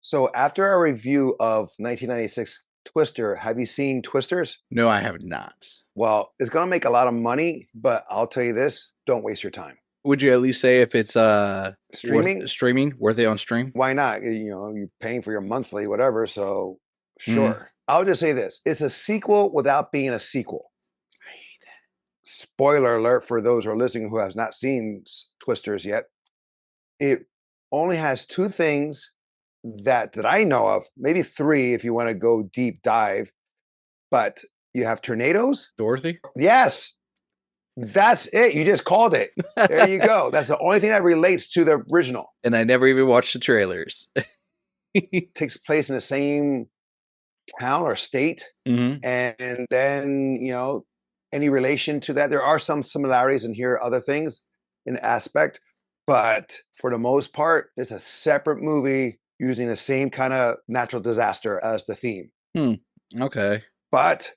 So after our review of 1996 Twister, have you seen Twisters? No, I have not. Well, it's going to make a lot of money, but I'll tell you this, don't waste your time. Would you at least say if it's worth Streaming, streaming, worth it on stream? why not? You're paying for your monthly, whatever. So Mm, sure. I'll just say this. It's a sequel without being a sequel. I hate that. Spoiler alert for those who are listening who has not seen Twisters yet. It only has two things that I know of, maybe three if you want to go deep dive, but you have tornadoes. Dorothy? Yes, that's it. You just called it. There you go. That's the only thing that relates to the original. And I never even watched the trailers. Takes place in the same town or state. Hmm. And then, any relation to that. There are some similarities and here are other things in aspect, but for the most part, it's a separate movie using the same kind of natural disaster as the theme. Okay. But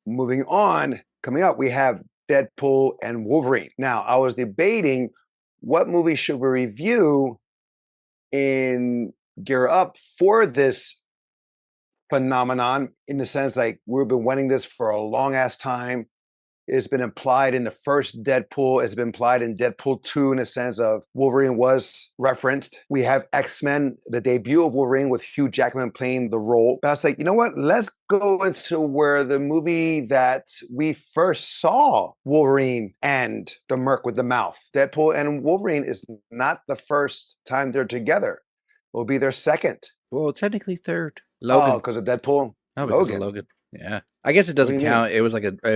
moving on, coming up, we have Deadpool and Wolverine. Now, I was debating what movie should we review in gear up for this phenomenon, in the sense like we've been wanting this for a long ass time. It's been implied in the first Deadpool. It's been implied in Deadpool 2 in the sense of Wolverine was referenced. We have X-Men, the debut of Wolverine with Hugh Jackman playing the role. But I was like, you know what? Let's go into where the movie that we first saw Wolverine and the Merc with the mouth. Deadpool and Wolverine is not the first time they're together. It will be their second. Well, technically third. Oh, Logan. because of Deadpool? Oh, because of Logan. Logan. Yeah. I guess it What do doesn't you mean? count. It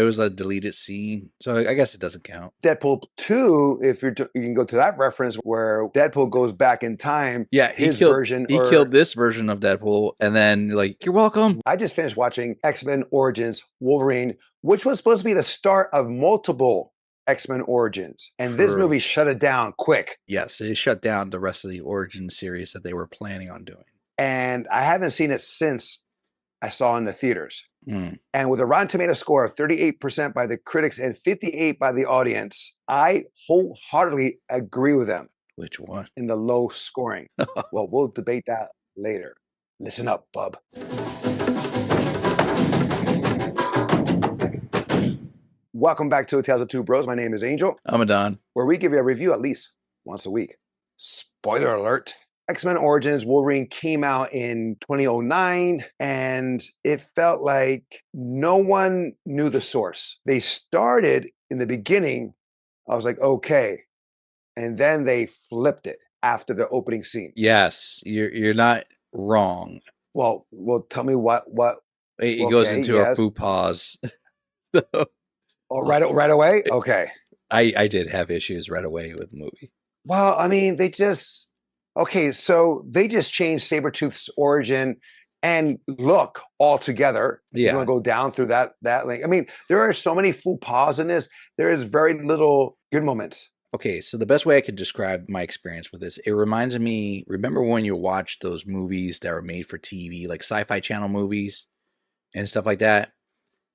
was a deleted scene. So I guess it doesn't count. Deadpool 2, if you can go to that reference where Deadpool goes back in time, Yeah, his version, he killed this version of Deadpool and then like, you're welcome. I just finished watching X-Men Origins Wolverine, which was supposed to be the start of multiple X-Men Origins. And this True. movie shut it down quick. Yes, it shut down the rest of the origin series that they were planning on doing. And I haven't seen it since I saw it in the theaters. Mm. And with a Rotten Tomato score of 38% by the critics and 58% by the audience, I wholeheartedly agree with them Which one? in the low scoring. Well, we'll debate that later. Listen up, bub. Welcome back to Tales of Two Bros. My name is Angel, I'm a Don. where we give you a review at least once a week. Spoiler alert. X-Men Origins Wolverine came out in 2009, and it felt like no one knew the source. They started in the beginning, I was like, okay. And then they flipped it after the opening scene. Yes, you're not wrong. Well, tell me what It goes okay, into yes. a faux pas. So Oh, right away? Okay. I did have issues right away with the movie. Well, I mean, so they just changed Sabretooth's origin and look altogether. You Yeah. want to go down through that link. I mean, there are so many faux pas in this. There is very little good moments. Okay, so the best way I could describe my experience with this, it reminds me, remember when you watch those movies that were made for TV, like Sci-Fi Channel movies and stuff like that?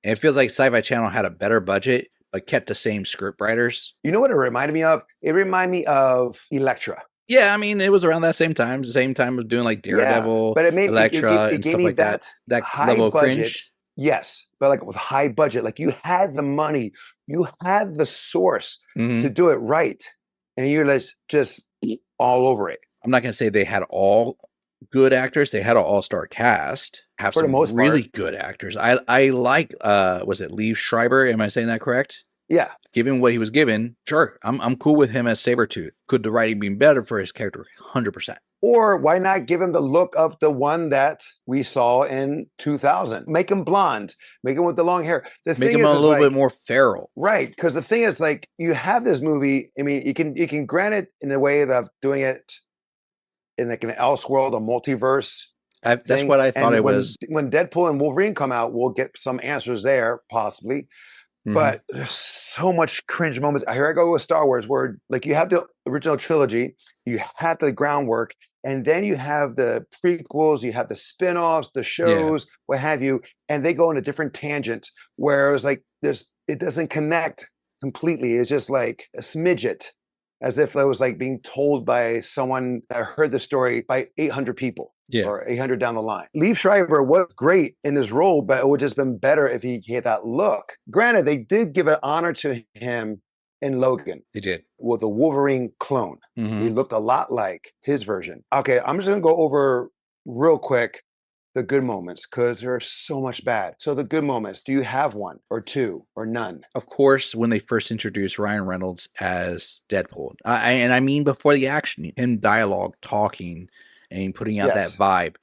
And it feels like Sci-Fi Channel had a better budget, but kept the same script writers. You know what it reminded me of? It reminded me of Elektra. Yeah, I mean, it was around that same time, the same time of doing like Daredevil, but it Elektra, and gave stuff me like that. That high level of budget. cringe. Yes, but like with high budget, like you had the money, you had the source Mhm. to do it right, and you're just all over it. I'm not going to say they had all good actors. They had an all-star cast. Have For the some most really part. good actors. I like was it Lee Schreiber? Am I saying that correct? Yeah, Given what he was given, sure, I'm cool with him as Sabretooth. Could the writing be better for his character? 100%. or why not give him the look of the one that we saw in 2000? Make him blonde, make him with the long hair. The Make thing him is a little like, bit more feral. right, because the thing is like you have this movie. I mean, you can grant it in a way of doing it in like an Elseworld, a multiverse. That's thing. what I thought And it was. when Deadpool and Wolverine come out, we'll get some answers there, possibly. Mhm. But there's so much cringe moments. Here I go with Star Wars, where like you have the original trilogy, you have the groundwork, and then you have the prequels, you have the spin-offs, the shows, what have you, and they go into different tangents where it's like it doesn't connect completely. It's just like a smidget, as if it was like being told by someone that heard the story by 800 people. Yeah. or 800 down the line. Liev Schreiber was great in his role, but it would just been better if he had that look. Granted, they did give an honor to him in Logan. They did. With a Wolverine clone. He looked a lot like his version. Okay, I'm just gonna go over real quick the good moments because there's so much bad. So the good moments, do you have one or two or none? Of course, when they first introduced Ryan Reynolds as Deadpool, and I mean before the action, him dialogue, talking, and putting out that vibe,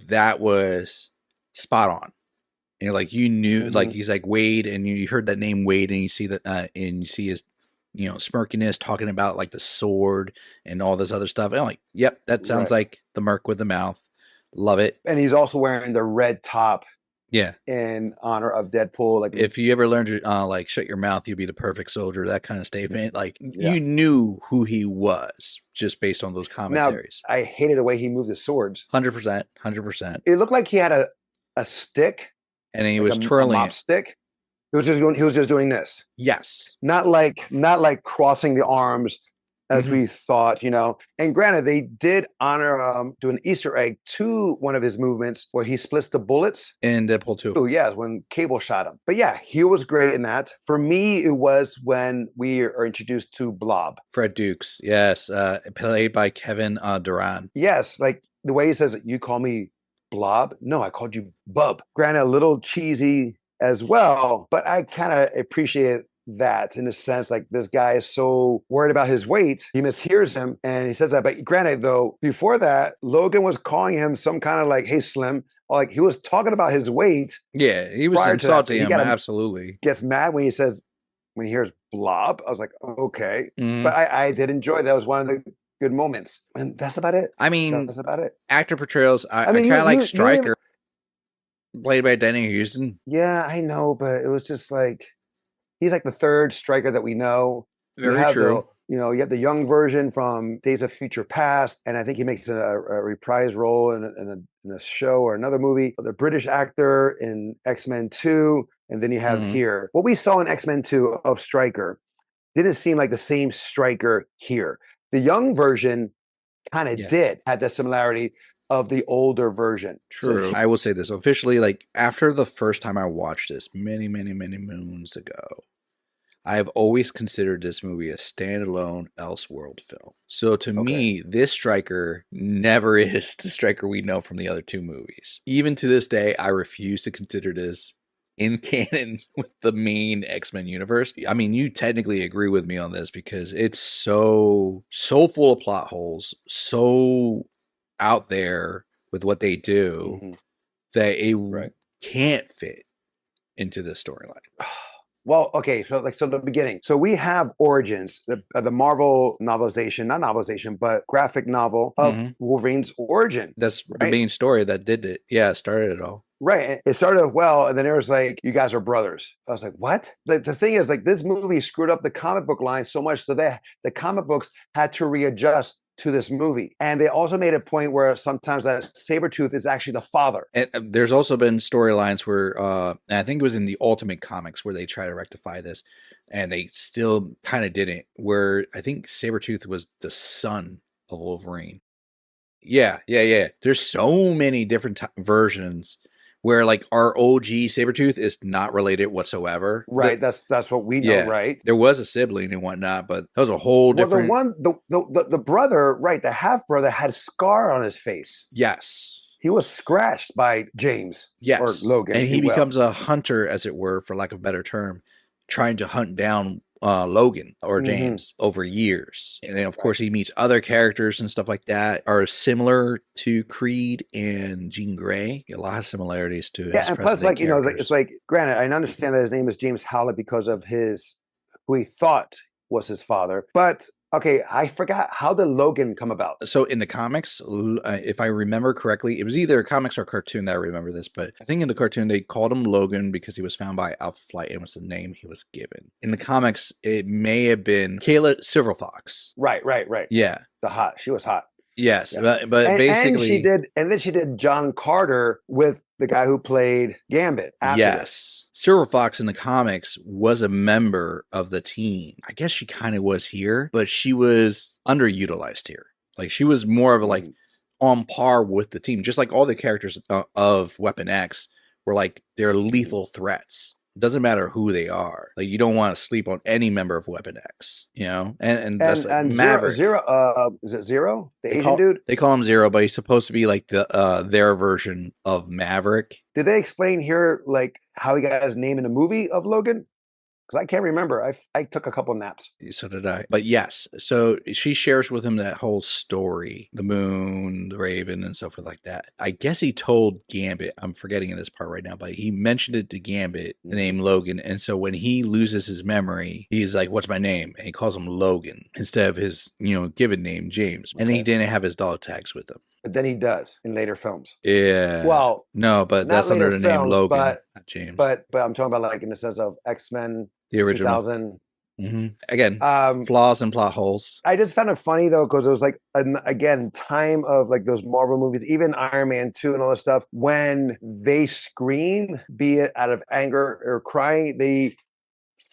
that was spot on. And like you knew, like he's like Wade, and you heard that name Wade, and you see that, and you see his, smirkiness talking about like the sword and all this other stuff. And I'm like, yep, that sounds like the Merc with the mouth. Love it. And he's also wearing the red top. Yeah. In honor of Deadpool. Like, if you ever learned to like shut your mouth, you'll be the perfect soldier. That kind of statement. Like you knew who he was just based on those commentaries. Now, I hated the way he moved his swords. 100%. 100%. It looked like he had a stick. And he was twirling a mop stick. He was just doing this. Yes. Not like crossing the arms as we thought, And granted, they did honor do an Easter egg to one of his movements where he splits the bullets. In Deadpool 2. Oh, yeah, when Cable shot him. But yeah, he was great in that. For me, it was when we are introduced to Blob. Fred Dukes, yes. Played by Kevin Durand. Yes, like the way he says, you call me Blob? No, I called you Bub. Granted, a little cheesy as well, but I kind of appreciate that in a sense, like this guy is so worried about his weight, he mishears him and he says that. But granted, though, before that, Logan was calling him some kind of like, hey, Slim, or like he was talking about his weight. Yeah, he was insulting him. Absolutely. Gets mad when he hears Blob. I was like, okay. But I did enjoy that. Was one of the good moments. And that's about it. I mean, that's about it. Actor portrayals, I kind of like Stryker, played by Danny Houston. Yeah, I know, but it was just like, he's like the third Stryker that we know. Very true. You have the young version from Days of Future Past, and I think he makes a reprise role in a show or another movie. The British actor in X-Men 2, and then you have here. What we saw in X-Men 2 of Stryker didn't seem like the same Stryker here. The young version kind of had the similarity of the older version. True. I will say this officially, like after the first time I watched this many, many, many moons ago, I have always considered this movie a standalone Elseworld film. So to me, this Stryker never is the Stryker we know from the other two movies. Even to this day, I refuse to consider this in canon with the main X-Men universe. I mean, you technically agree with me on this because it's so full of plot holes, so out there with what they do that it can't fit into this storyline. Well, okay, so the beginning. So we have Origins, the Marvel novelization, not novelization, but graphic novel of Wolverine's origin. That's the main story that did it. Yeah, started it all. Right. It started well, and then it was like, you guys are brothers. I was like, what? The thing is, like, this movie screwed up the comic book line so much that the comic books had to readjust to this movie. And they also made a point where sometimes that Sabretooth is actually the father. And there's also been storylines where, and I think it was in the Ultimate Comics where they try to rectify this, and they still kind of didn't, where I think Sabretooth was the son of Wolverine. Yeah. There's so many different versions where like our OG Sabretooth is not related whatsoever. Right. That's what we know, right? There was a sibling and whatnot, but that was a whole different. The brother, right, the half brother had a scar on his face. Yes. He was scratched by James. Yes. Or Logan. And he becomes a hunter, as it were, for lack of a better term, trying to hunt down Logan or James over years. And then of course he meets other characters and stuff like that are similar to Creed and Jean Grey. A lot of similarities to his and plus like characters. It's like, granted, I understand that his name is James Howlett because of who he thought was his father, but okay, I forgot, how did Logan come about? So in the comics, if I remember correctly, it was either a comics or cartoon that I remember this, but I think in the cartoon they called him Logan because he was found by Alpha Flight and was the name he was given. In the comics, it may have been Kayla Silverfox. Right. Yeah. She was hot. Yes, yeah. but basically... And then she did John Carter with the guy who played Gambit. Yes. Silver Fox in the comics was a member of the team. I guess she kind of was here, but she was underutilized here. Like she was more of a on par with the team, just like all the characters of Weapon X were like they're lethal threats. Doesn't matter who they are. Like you don't want to sleep on any member of Weapon X, you know, and that's like Maverick. Is it Zero, the They Asian dude? call him Zero, but he's supposed to be like the their version of Maverick. Did they explain here like how he got his name in the movie of Logan? Because I can't remember. I took a couple naps. So did I. But yes, so she shares with him that whole story, the moon, the raven, and so forth like that. I guess he told Gambit, I'm forgetting this part right now, but he mentioned it to Gambit, the name Logan. And so when he loses his memory, he's like, what's my name? And he calls him Logan instead of his, given name, James. And he didn't have his dog tags with him. But then he does in later films. Yeah. Well, no, but that's under the name Logan, not James. But I'm talking about like in the sense of X-Men, the original. 2000. Again, flaws and plot holes. I just found it funny though, because it was like again time of like those Marvel movies, even Iron Man 2 and all this stuff. When they scream, be it out of anger or crying, they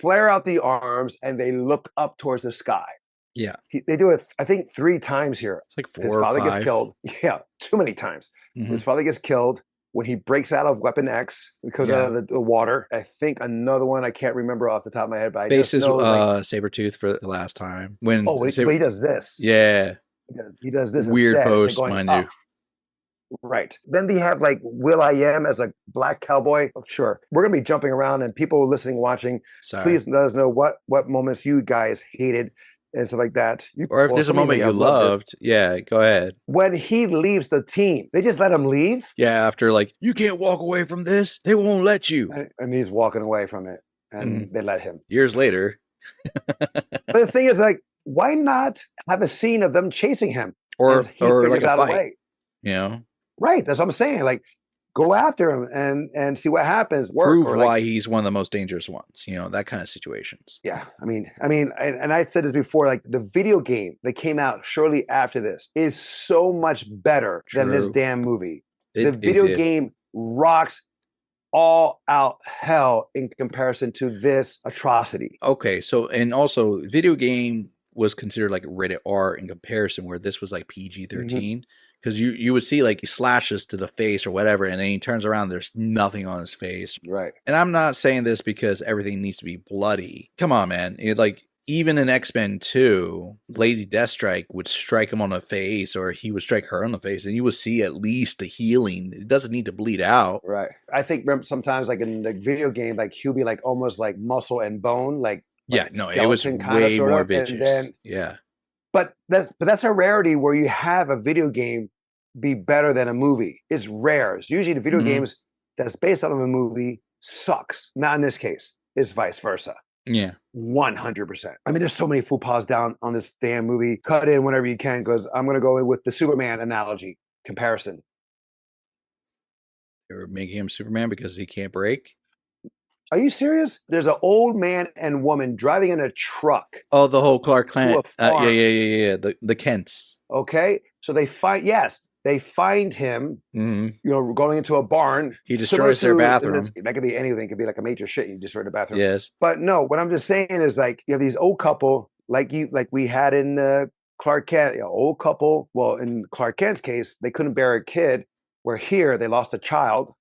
flare out the arms and they look up towards the sky. Yeah, they do it. I think 3 times here. It's like 4 His or 5. Father gets killed. Yeah, too many times. His father gets killed. When he breaks out of Weapon X because of the water. I think another one I can't remember off the top of my head, but I just know Sabretooth for the last time. When he does this. Yeah. He does this weird instead, post, mind you. Right. Then they have like Will.i.am as a black cowboy. Oh, sure. We're going to be jumping around, and people listening, watching, please let us know what moments you guys hated and stuff like that. Or if there's a moment you loved, go ahead. When he leaves the team, they just let him leave? Yeah, after like, you can't walk away from this. They won't let you. And he's walking away from it, and they let him. Years later. But the thing is, like, why not have a scene of them chasing him? Or like a fight, Right, that's what I'm saying. Like, go after him and see what happens. Prove why he's one of the most dangerous ones. That kind of situations. Yeah, I mean, and I said this before. Like the video game that came out shortly after this is so much better than this damn movie. The video game rocks all out hell in comparison to this atrocity. Okay, so and also video game was considered like rated R in comparison, where this was like PG-13. Because you would see like slashes to the face or whatever, and then he turns around, there's nothing on his face. Right. And I'm not saying this because everything needs to be bloody. Come on, man. Like even in X-Men 2, Lady Deathstrike would strike him on the face, or he would strike her on the face, and you would see at least the healing. It doesn't need to bleed out. Right. I think sometimes like in the video game, like he'll be like almost like muscle and bone, like it was way more vicious. But that's a rarity where you have a video game be better than a movie. It's rare. It's usually the video games that's based on a movie sucks. Not in this case. It's vice versa. Yeah. 100%. I mean, there's so many faux pas down on this damn movie. Cut in whenever you can, because I'm going to go in with the Superman analogy comparison. They were making him Superman because he can't break? Are you serious? There's an old man and woman driving in a truck. Oh, the whole Clark Kent. Yeah. The Kents. Okay. So they find him, going into a barn. He destroys their bathroom. That could be anything. It could be like a major shit. You destroy the bathroom. Yes. But no, what I'm just saying is like, you have these old couple, like we had in Clark Kent, old couple. Well, in Clark Kent's case, they couldn't bear a kid, where here they lost a child.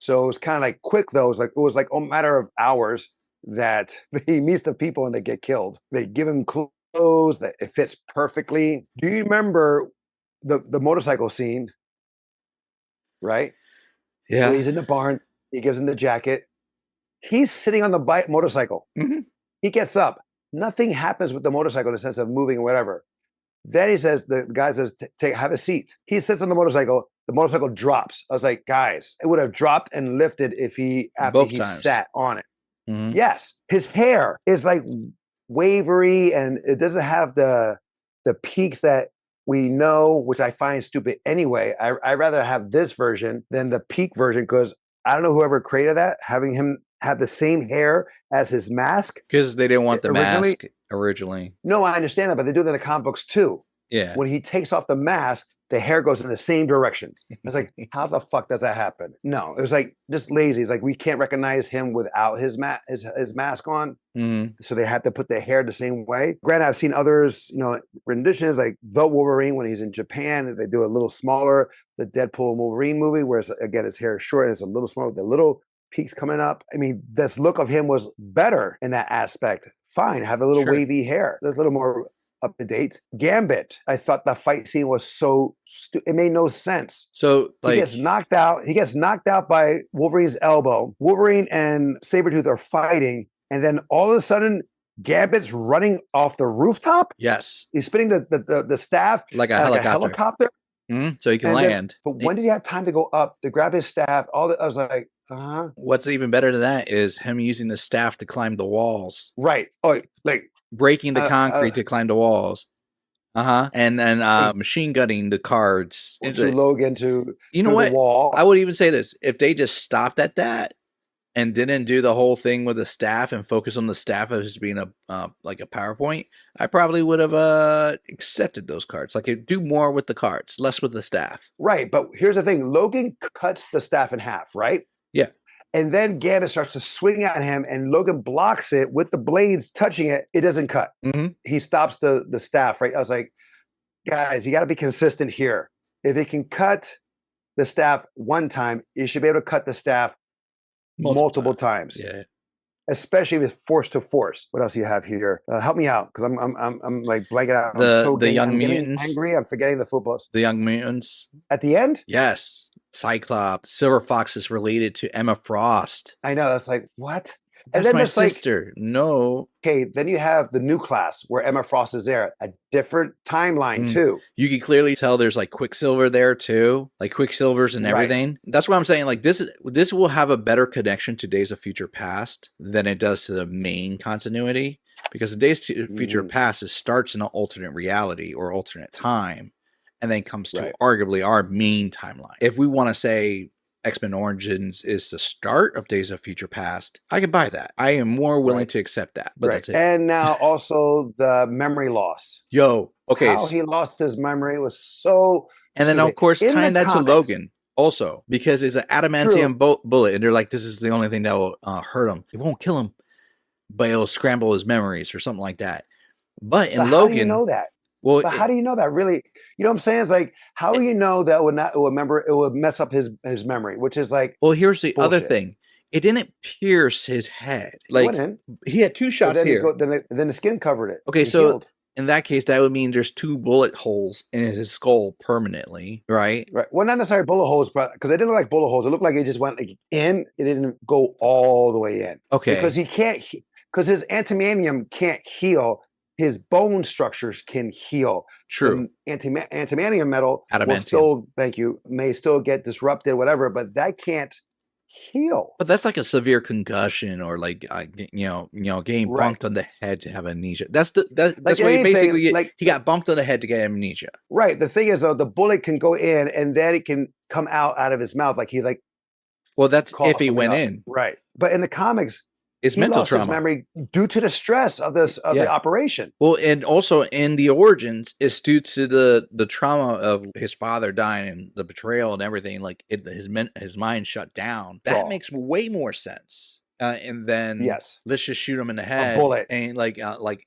So it was kind of like quick, though. It was like a matter of hours that he meets the people and they get killed. They give him clothes that it fits perfectly. Do you remember the motorcycle scene? Right? Yeah. So he's in the barn. He gives him the jacket. He's sitting on the motorcycle. He gets up. Nothing happens with the motorcycle in the sense of moving or whatever. Then the guy says, have a seat. He sits on the motorcycle. The motorcycle drops. I was like, guys, it would have dropped and lifted if after he sat on it. Yes. His hair is like wavery, and it doesn't have the peaks that we know, which I find stupid anyway. I'd rather have this version than the peak version, because I don't know whoever created that, having him have the same hair as his mask. Because they didn't want the mask originally. No, I understand that, but they do that in the comic books too. Yeah. When he takes off the mask, the hair goes in the same direction. I was like, how the fuck does that happen? No, it was like just lazy. It's like we can't recognize him without his mask on. Mhm. So they had to put the hair the same way. Granted, I've seen others, renditions like the Wolverine when he's in Japan. They do a little smaller. The Deadpool and Wolverine movie, where again his hair is short and it's a little smaller. The little peaks coming up. I mean, this look of him was better in that aspect. Fine, have a little Sure. wavy hair. There's a little more up to date. Gambit, I thought the fight scene was so it made no sense. So like he gets knocked out. He gets knocked out by Wolverine's elbow. Wolverine and Sabretooth are fighting, and then all of a sudden, Gambit's running off the rooftop. yes, He's spinning the staff like a helicopter. So he can land. But when did he have time to go up to grab his staff? I was like, What's even better than that is him using the staff to climb the walls. Right. Oh, like breaking the concrete to climb the walls. And then machine gunning the cards into Logan to you know what? The wall. I would even say this: if they just stopped at that and didn't do the whole thing with the staff and focus on the staff as being like a PowerPoint, I probably would have accepted those cards. Like, do more with the cards, less with the staff. Right, but here's the thing: Logan cuts the staff in half, right? Yeah. And then Gambit starts to swing at him, and Logan blocks it with the blades touching it. It doesn't cut. Mm-hmm. He stops the staff, right? I was like, guys, you got to be consistent here. If he can cut the staff one time, you should be able to cut the staff multiple times. Yeah. Especially with force to force. What else do you have here? Help me out, because I'm like blanking out. The Young Mutants. Angry. I'm forgetting the footballs. The Young Mutants. At the end? Yes. Cyclops. Silver Fox is related to Emma Frost. I know. That's like, what? That's my sister. No. Okay, then you have the new class where Emma Frost is there. A different timeline, too. You can clearly tell there's like Quicksilver there, too. Like Quicksilver's and everything. Right. That's what I'm saying. Like, this will have a better connection to Days of Future Past than it does to the main continuity. Because the Days of Future Past starts in an alternate reality or alternate time. And then comes to arguably our main timeline. If we want to say X-Men Origins is the start of Days of Future Past, I can buy that. I am more willing to accept that. But that's it. And now also the memory loss. Yo, okay. How he lost his memory was so And then, of course, tying that to Logan also. Because it's an adamantium bullet. And they're like, this is the only thing that will hurt him. It won't kill him. But it'll scramble his memories or something like that. But in Logan... How do you know that? Well, but how do you know that? Really, you know what I'm saying? It's like, how do you know that it would mess up his memory? Which is like, well, here's the other thing: it didn't pierce his head. Like he had 2 shots here. Then the skin covered it. Okay, so in that case, that would mean there's 2 bullet holes in his skull permanently, right? Right. Well, not necessarily bullet holes, but because it didn't look like bullet holes. It looked like it just went like in. It didn't go all the way in. Okay. Because he can't. Because his antimanium can't heal. His bone structures can heal. True. Antimanium metal will still, may still get disrupted, whatever, but that can't heal. But that's like a severe concussion or like getting bonked on the head to have amnesia. That's what he basically he got bonked on the head to get amnesia. Right. The thing is though, the bullet can go in and then it can come out of his mouth like he like. Well, that's if he went in. Right. But in the comics, it's mental trauma. His memory due to the stress of the operation. Well, and also in the Origins, it's due to the trauma of his father dying and the betrayal and everything. Like his mind shut down. That makes way more sense. And then let's just shoot him in the head, a bullet, and like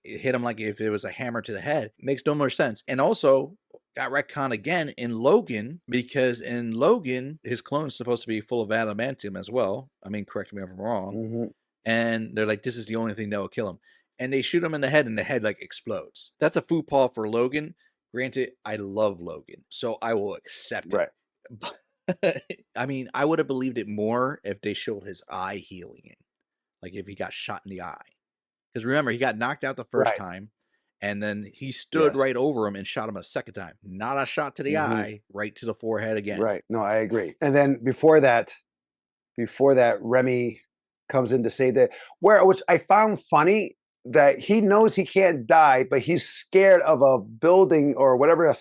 hit him like if it was a hammer to the head. Makes no more sense. And also got retconned again in Logan, because in Logan his clone is supposed to be full of adamantium as well. I mean, correct me if I'm wrong. Mm-hmm. And they're like, this is the only thing that will kill him. And they shoot him in the head, and the head like explodes. That's a faux pas for Logan. Granted, I love Logan, so I will accept it. But, I mean, I would have believed it more if they showed his eye healing. Like if he got shot in the eye. Because remember, he got knocked out the first time, and then he stood right over him and shot him a second time. Not a shot to the eye, right to the forehead again. Right. No, I agree. And then before that, Remy comes in to say that, which I found funny, that he knows he can't die, but he's scared of a building or whatever, a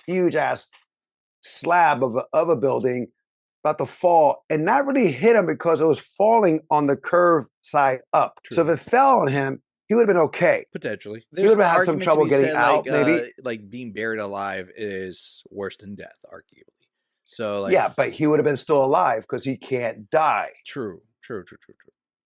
huge ass slab of a building about to fall, and not really hit him because it was falling on the curved side up. True. So if it fell on him, he would have been okay. Potentially. He There's would an have had some argument to trouble be getting said out, maybe. like being buried alive is worse than death, arguably. So like Yeah, but he would have been still alive because he can't die, true.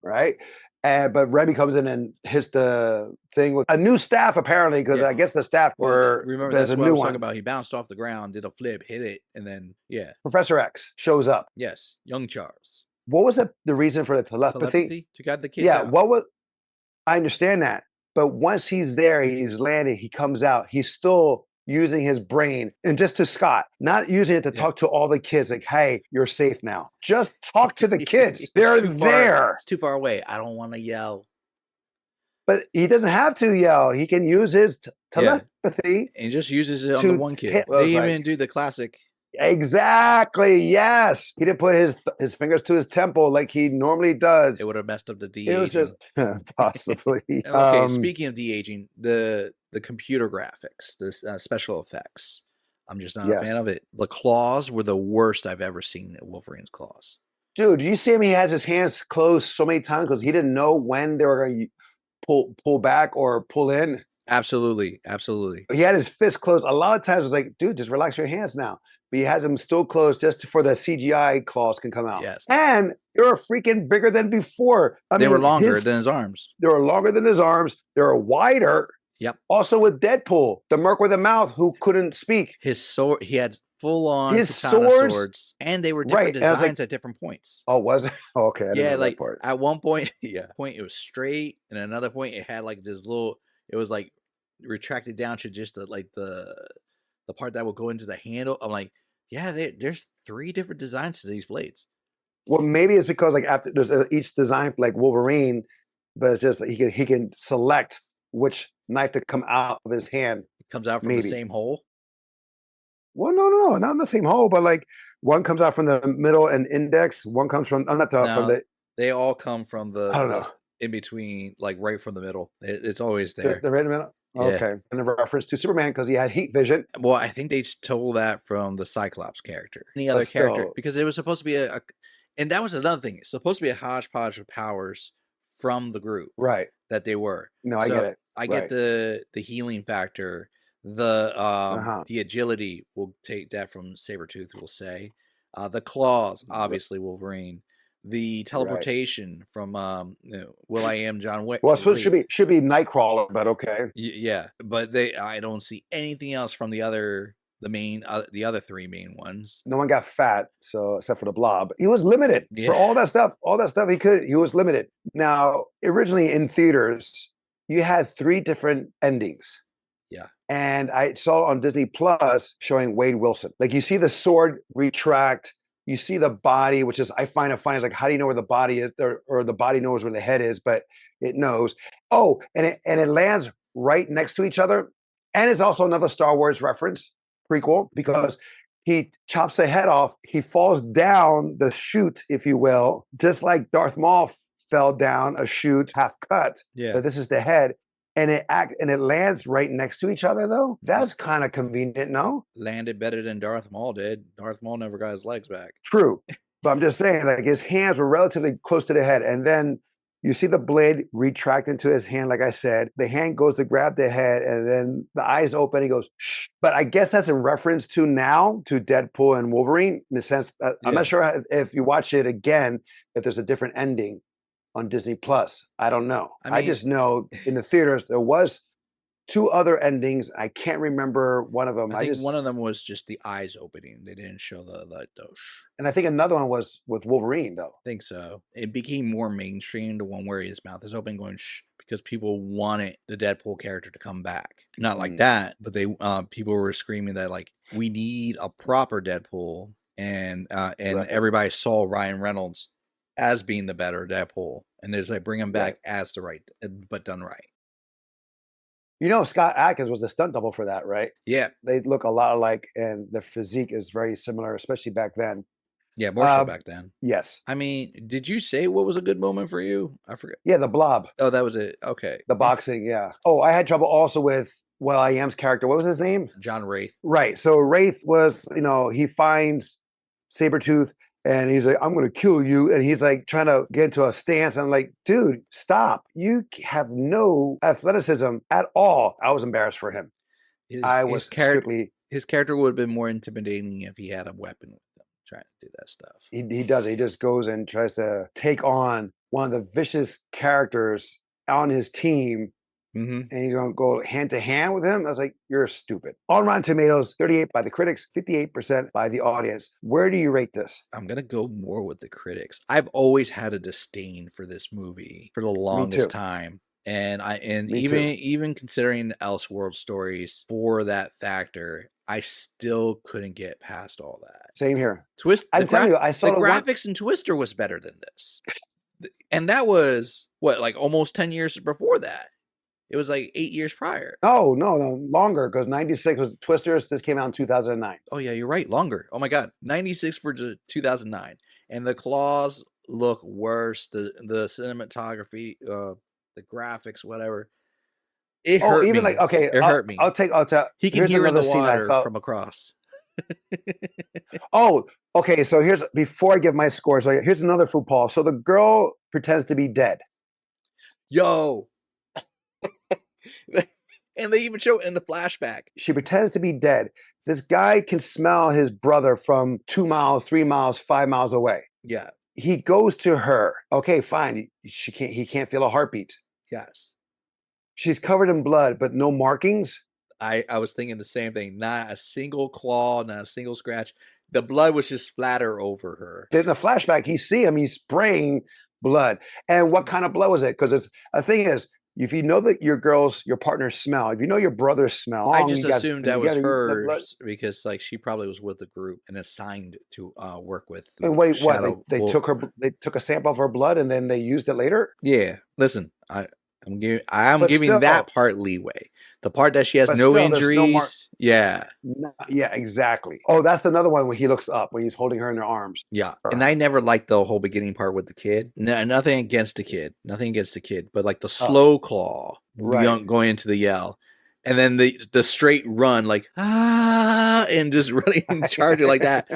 right? But Remy comes in and hits the thing with a new staff, apparently, because Yeah. I guess the staff remember there's that's a what I new was one. talking about. He bounced off the ground, did a flip, hit it, and then yeah. Professor X shows up. Yes, young Charles. What was the reason for the telepathy? To guide the kids Yeah, out. what was I understand that. But once he's there, he's landing, he comes out, he's still using his brain and just to Scott, not using it to talk to all the kids like, hey, you're safe now. Just talk to the kids. They're there. It's too far away. I don't want to yell. But he doesn't have to yell. He can use his telepathy. And just uses it on the one kid. They even do the classic. Exactly. Yes. He didn't put his fingers to his temple like he normally does. It would have messed up the de-aging. It was just possibly. Okay, speaking of de-aging, the computer graphics, the special effects, I'm just not a fan of it. The claws were the worst I've ever seen in Wolverine's claws. Dude, you see him? He has his hands closed so many times because he didn't know when they were going to pull back or pull in. Absolutely. He had his fist closed. A lot of times it's like, dude, just relax your hands now. But he has them still closed just for the CGI claws can come out. Yes. And they're freaking bigger than before. They were longer than his arms. They were longer than his arms. They were wider. Yep. Also with Deadpool, the merc with a mouth who couldn't speak. His sword, he had full-on his swords, and they were different designs at different points. Oh, was it? Oh, okay. I didn't know that part. At one point, it was straight, and another point it had like this little. It was like retracted down to just the part that would go into the handle. I'm like, yeah, there's 3 different designs to these blades. Well, maybe it's because like after there's each design like Wolverine, but it's just he can select which knife to come out of his hand. It comes out from the same hole. Well, no, not in the same hole, but like one comes out from the middle and index. One comes from from the. They all come from the. I don't know. In between, like right from the middle. It's always there. The right in the middle. Yeah. Okay, and a reference to Superman because he had heat vision. Well, I think they stole that from the Cyclops character. Any other character, because it was supposed to be and that was another thing. It's supposed to be a hodgepodge of powers from the group, right? That they were. No, I get it. I get the healing factor, the agility. We'll take that from Sabretooth. We'll say the claws, obviously Wolverine. The teleportation from Will.i.am, John Wick. Well, so it should be Nightcrawler, but okay. Yeah, but I don't see anything else from the other 3 main ones. No one got fat, so except for the Blob. He was limited for all that stuff. He was limited. Now, originally in theaters, you had 3 different endings. Yeah. And I saw on Disney Plus showing Wade Wilson. Like you see the sword retract. You see the body, which is, I find it funny. It's like, how do you know where the body is? Or the body knows where the head is, but it knows. Oh, and it lands right next to each other. And it's also another Star Wars reference, prequel, because he chops the head off. He falls down the chute, if you will, just like Darth Maul fell down a chute, half cut. Yeah. But this is the head. And it lands right next to each other, though. That's kind of convenient, no? Landed better than Darth Maul did. Darth Maul never got his legs back. True. But I'm just saying, like, his hands were relatively close to the head. And then you see the blade retract into his hand, like I said. The hand goes to grab the head, and then the eyes open. He goes, shh. But I guess that's in reference to Deadpool and Wolverine, in the sense that I'm not sure if you watch it again, if there's a different ending on Disney Plus. I don't know. I just know in the theaters there was 2 other endings. I can't remember one of them. I think one of them was just the eyes opening. They didn't show the and I think another one was with Wolverine, though. I think so. It became more mainstream, the one where his mouth is open going shh, because people wanted the Deadpool character to come back. Not like that, but they people were screaming that like, we need a proper Deadpool, and everybody saw Ryan Reynolds as being the better Deadpool, and there's like bring him back as the right, but done right. You know, Scott Adkins was the stunt double for that, right? Yeah, they look a lot alike, and the physique is very similar, especially back then. Yeah, more so back then. Yes. I mean, did you say what was a good moment for you? I forget. Yeah, the Blob. Oh, that was it. Okay. The boxing. Yeah. Oh, I had trouble also with Will.i.am's character. What was his name? John Wraith. Right. So Wraith was, he finds Sabretooth, And he's like, I'm going to kill you. And he's like trying to get into a stance. I'm like, dude, stop. You have no athleticism at all. I was embarrassed for him. His I his was character strictly, his character would have been more intimidating if he had a weapon with him trying to do that stuff. he does it. He just goes and tries to take on one of the vicious characters on his team. Mm-hmm. And he's going to go hand to hand with him. I was like, you're stupid. On Rotten Tomatoes, 38 by the critics, 58% by the audience. Where do you rate this? I'm gonna go more with the critics. I've always had a disdain for this movie for the longest time. And even considering the Elseworld stories for that factor, I still couldn't get past all that. Same here. I'm telling you, I saw the graphics in Twister was better than this. And that was what, like almost 10 years before that. It was like 8 years prior. Oh, no, longer, because 96 was Twisters. This came out in 2009. Oh, yeah, you're right. Longer. Oh, my God. 96 for 2009. And the claws look worse. The cinematography, the graphics, whatever. It hurt me. Like, okay, it hurt me. I'll tell. He can hear in the water from across. Oh, okay. So before I give my score, so here's another faux pas. So the girl pretends to be dead. Yo. And they even show it in the flashback. She pretends to be dead. This guy can smell his brother from 2 miles, 3 miles, 5 miles away. Yeah. He goes to her. Okay, fine. He can't feel a heartbeat. Yes. She's covered in blood, but no markings. I was thinking the same thing. Not a single claw, not a single scratch. The blood was just splatter over her. In the flashback, he's spraying blood. And what kind of blood was it? Because the thing is, if you know that your partner's smell, if you know your brother's smell, I just assumed that was hers because like she probably was with the group and assigned to work with. And wait, what? They took a sample of her blood and then they used it later? Yeah. Listen, I'm giving that part leeway. The part that she has no injuries. Yeah. Yeah, exactly. Oh, that's another one when he looks up, when he's holding her in her arms. Yeah. And I never liked the whole beginning part with the kid. Nothing against the kid. But like the slow claw going into the yell. And then the straight run, like, and just running and charging like that.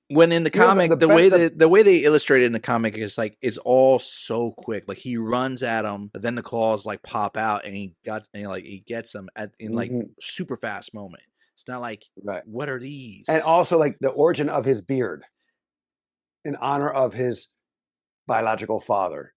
When in the comic, the way they illustrated in the comic is like it's all so quick. Like he runs at him, but then the claws like pop out, and he gets them in like super fast moment. It's not like what are these? And also like the origin of his beard, in honor of his biological father.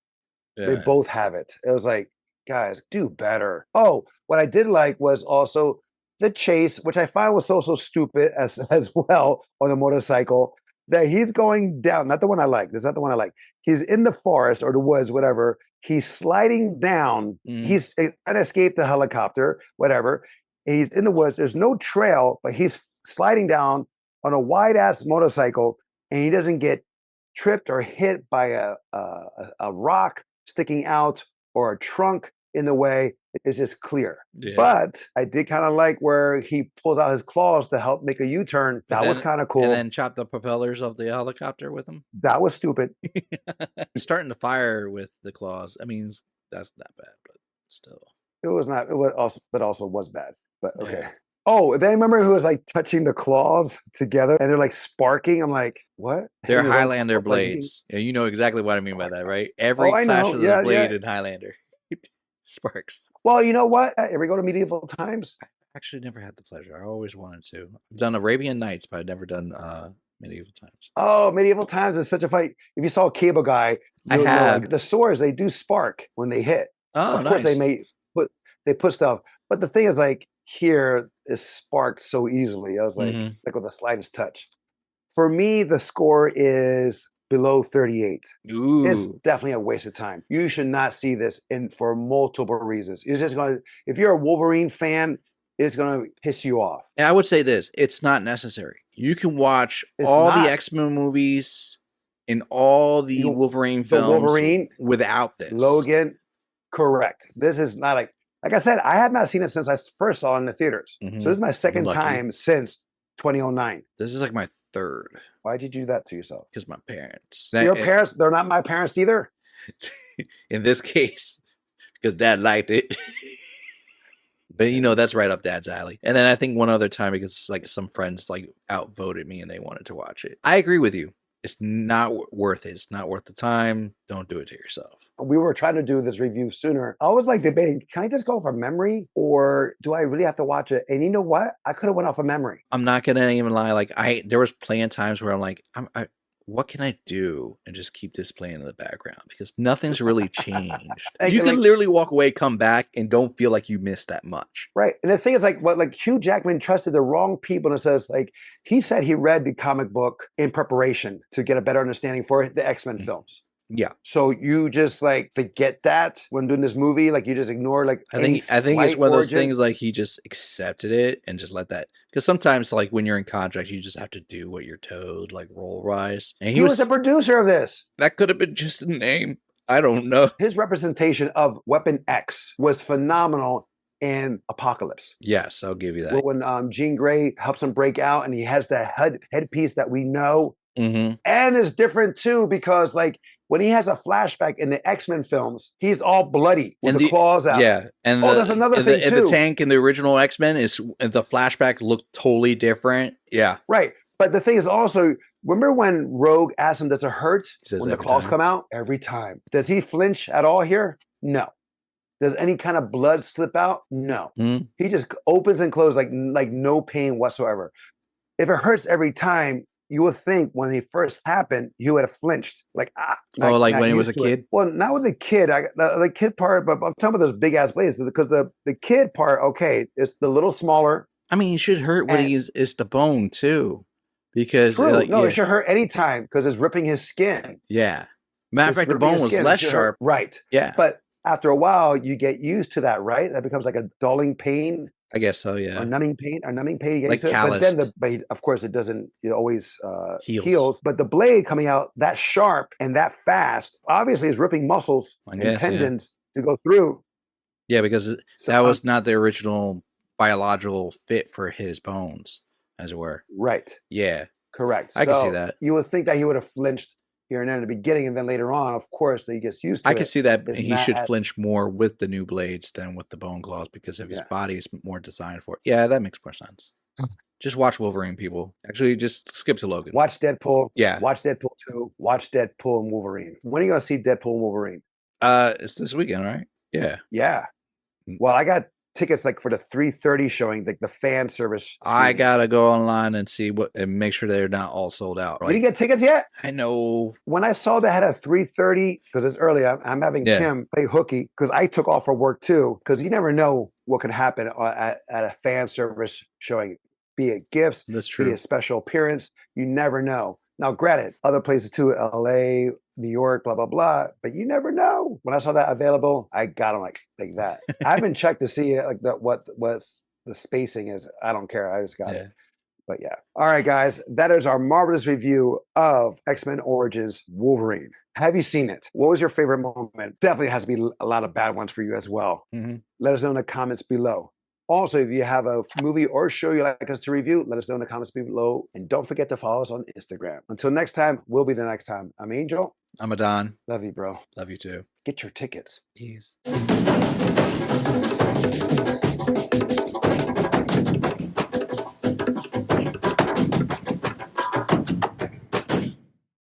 Yeah. They both have it. It was like, guys, do better. Oh, what I did like was also the chase, which I find was so stupid as well on the motorcycle, that he's going down. Not the one I like. This is not the one I like. He's in the forest or the woods, whatever. He's sliding down. He's trying to escape the helicopter, whatever. And he's in the woods. There's no trail, but he's sliding down on a wide-ass motorcycle, and he doesn't get tripped or hit by a rock sticking out or a trunk in the way. It's just clear. Yeah. But I did kind of like where he pulls out his claws to help make a U-turn. That was kind of cool. And then chop the propellers of the helicopter with him. That was stupid. Starting to fire with the claws. I mean, that's not bad, but still. It was not. It was also was bad. But okay. Yeah. Oh, then remember who was like touching the claws together and they're like sparking? I'm like, what? They're Highlander blades. Yeah, you know exactly what I mean by that, right? Every flash of the blade in Highlander. Sparks. Well, you know what? Ever go to medieval times? I actually never had the pleasure. I always wanted to. I've done Arabian Nights, but I've never done medieval times. Oh, medieval times is such a fight. If you saw a cable guy, I have. Like, the swords, they do spark when they hit. Oh, of course they put stuff. But the thing is, like, here is sparked so easily. I was like, like with the slightest touch. For me, the score is below 38. Ooh. It's definitely a waste of time. You should not see this for multiple reasons. It's just if you're a Wolverine fan, it's going to piss you off. And I would say this, it's not necessary. You can watch the X-Men movies and all the Wolverine films without this. Logan, correct. This is not like I said, I have not seen it since I first saw it in the theaters. So this is my second time since 2009. This is like my third. Why did you do that to yourself? Because my parents. Your parents, they're not my parents either? In this case, because Dad liked it. But you know, that's right up Dad's alley. And then I think one other time because like some friends like outvoted me and they wanted to watch it. I agree with you. It's not worth it. It's not worth the time. Don't do it to yourself. We were trying to do this review sooner. I was like debating, can I just go from memory or do I really have to watch it? And you know what? I could have went off of memory. I'm not gonna even lie. Like there was plenty of times where I'm like, what can I do and just keep this playing in the background because nothing's really changed. You can literally walk away, come back, and don't feel like you missed that much. Right. And the thing is, like, Hugh Jackman trusted the wrong people, and it says, like, he said he read the comic book in preparation to get a better understanding for the X-Men films. Yeah. So you just like forget that when doing this movie, like you just ignore like. I think it's one of those things like he just accepted it and just let that, because sometimes like when you're in contract, you just have to do what you're told, like role wise. And he was a producer of this. That could have been just a name. I don't know. His representation of Weapon X was phenomenal in Apocalypse. Yes, I'll give you that. When Jean Grey helps him break out and he has the headpiece that we know, and it's different too because like. When he has a flashback in the X-Men films, he's all bloody with the claws out. Yeah, and there's another thing too. The tank in the original X-Men is the flashback looked totally different. Yeah, right. But the thing is also, remember when Rogue asked him, "Does it hurt when the claws come out?" Every time. Does he flinch at all here? No. Does any kind of blood slip out? No. He just opens and closes like no pain whatsoever. If it hurts every time, you would think when he first happened, he would have flinched. Like when he was a kid? Well, not with the kid. The kid part, but I'm talking about those big ass blades because the kid part, okay, it's the little smaller. I mean, it should hurt when it's the bone too, because it should hurt anytime because it's ripping his skin. Yeah, matter of fact, the bone was less sharp. Right. Yeah, but after a while, you get used to that. Right, that becomes like a dulling pain. I guess so, yeah. Or numbing pain. Like calloused. But then of course, it doesn't. It always heals. But the blade coming out that sharp and that fast, obviously, is ripping muscles and tendons to go through. Yeah, because that was not the original biological fit for his bones, as it were. Right. Yeah. Correct. I can see that. You would think that he would have flinched here and there in the beginning, and then later on, of course, he gets used to it. I can see that he should flinch more with the new blades than with the bone claws because of his body is more designed for it. Yeah, that makes more sense. Just watch Wolverine, people. Actually, just skip to Logan. Watch Deadpool. Yeah. Watch Deadpool 2. Watch Deadpool and Wolverine. When are you going to see Deadpool and Wolverine? It's this weekend, right? Yeah. Yeah. Well, I got tickets like for the 3:30 showing, like the fan service. I gotta go online and see and make sure they're not all sold out. You didn't get tickets yet? I know. When I saw they had a 3:30, because it's early, I'm having Kim play hooky because I took off for work too. Because you never know what could happen at a fan service showing, be it gifts, that's true, be it special appearance. You never know. Now, granted, other places too, LA, New York, blah, blah, blah. But you never know. When I saw that available, I got them like that. I haven't checked to see like what the spacing is. I don't care. I just got it. But yeah. All right, guys. That is our marvelous review of X-Men Origins Wolverine. Have you seen it? What was your favorite moment? Definitely has to be a lot of bad ones for you as well. Let us know in the comments below. Also, if you have a movie or show you'd like us to review, let us know in the comments below. And don't forget to follow us on Instagram. Until next time, we'll be the next time. I'm Angel. I'm Adon. Love you, bro. Love you too. Get your tickets. Peace.